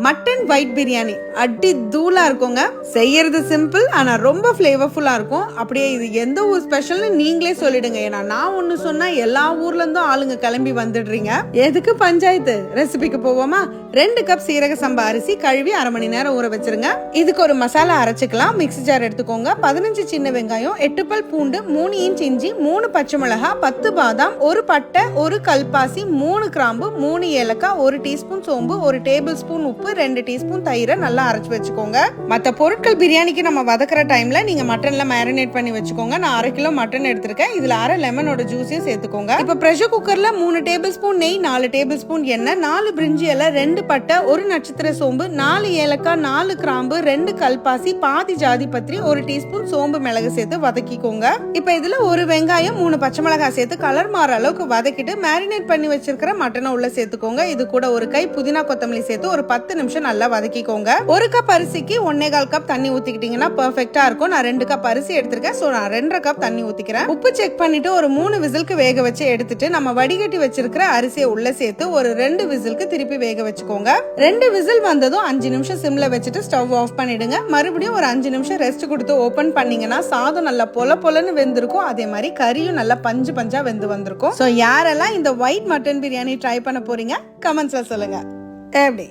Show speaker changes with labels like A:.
A: Mutton white biryani அடி தூளா இருக்குங்க. செய்யறது சிம்பிள், ஆனா ரொம்ப ஃபிளேவர்ஃபுல்லா இருக்கும். அப்படியே இது எந்த ஊர் ஸ்பெஷல்னு நீங்களே சொல்லிடுங்க. ஏன்னா நான் ஒண்ணு சொன்னா எல்லா ஊர்ல இருந்தும் ஆளுங்க கிளம்பி வந்துடுறீங்க. எதுக்கு பஞ்சாயத்து? ரெசிபிக்கு போவோமா? 2 கப் சீரக சம்பா அரிசி கழுவி 1/2 மணி நேரம் ஊற வச்சிருங்க. இதுக்கு ஒரு மசாலா அரைச்சுக்கலாம். மிக்ஸி ஜார் எடுத்துக்கோங்க. 15 சின்ன வெங்காயம், 8 பல் பூண்டு, 3 இன்ச் இஞ்சி, 3 பச்சை மிளகாய், 10 பாதாம், 1 பட்டை, 1 கல்பாசி, 3 கிராம்பு, 3 ஏலக்காய், 1 டீஸ்பூன் சோம்பு, 1 டேபிள் ஸ்பூன் உப்பு, 2 டீஸ்பூன் தயிரை நல்லா அரைச்சு வச்சுக்கோங்க. மற்ற பொருட்கள் பிரியாணிக்கு நம்ம வதக்குற டைம்ல நீங்க மட்டன்ல மேரினேட் பண்ணி வச்சுக்கோங்க. நான் 1/2 கிலோ மட்டன் எடுத்திருக்கேன். இதுல 1/2 லெமனோட ஜூஸையும் சேர்த்துக்கோங்க. இப்ப பிரஷர் குக்கர்ல 3 டேபிள் ஸ்பூன் நெய், 4 டேபிள் ஸ்பூன் எண்ணெய், 4 பிரிஞ்சி இலை, 2 பட்டை, 1 நட்சத்திர சோம்பு, 4 ஏலக்காய், 4 கிராம்பு, 2 கல்பாசி, பாதி ஜாதி பத்திரி, 1 டீஸ்பூன் சோம்பு மிளகு சேர்த்து வதக்கிக்கோங்க. இப்ப இதுல 1 வெங்காயம், 3 பச்சை மிளகாய் சேர்த்து கலர் மாற அளவுக்கு வதக்கிட்டு மேரினேட் பண்ணி வச்சிருக்கிற மட்டனை உள்ள சேர்த்துக்கோங்க. இது கூட ஒரு கை புதினா கொத்தமல்லி சேர்த்து ஒரு 10 நிமிஷம் நல்லா வதக்கிக்கோங்க. 1 கப் அரிசிக்கு 1.25 கப் தண்ணி ஊத்திக்கிட்டீங்கன்னா பெர்ஃபெக்ட்டா இருக்கும். நான் 2 கப் அரிசி எடுத்திருக்கேன். சோ நான் 2.5 கப் தண்ணி ஊத்திக்கிறேன். உப்பு செக் பண்ணிட்டு ஒரு 3 விசிலுக்கு வேக வச்சு எடுத்துட்டு நம்ம வடிகட்டி வச்சிருக்கிற அரிசியை உள்ள சேர்த்து ஒரு 2 விசிலுக்கு திருப்பி வேக வச்சுக்கோங்க. 2 விசில் வந்ததும் 5 நிமிஷம் சிம்ல வச்சுட்டு ஸ்டவ் ஆஃப் பண்ணிடுங்க. மறுபடியும் ஒரு 5 நிமிஷம் ரெஸ்ட் கொடுத்து ஓபன் பண்ணீங்கன்னா சாதம் நல்லா பொல பொலன்னு வெந்திருக்கும். அதே மாதிரி கறியும் நல்லா பஞ்சு பஞ்சா வெந்து வந்திருக்கும். சோ யாரெல்லாம் இந்த ஒயிட் மட்டன் பிரியாணி ட்ரை பண்ண போறீங்க கமெண்ட்ஸ்ல சொல்லுங்க. எப்படி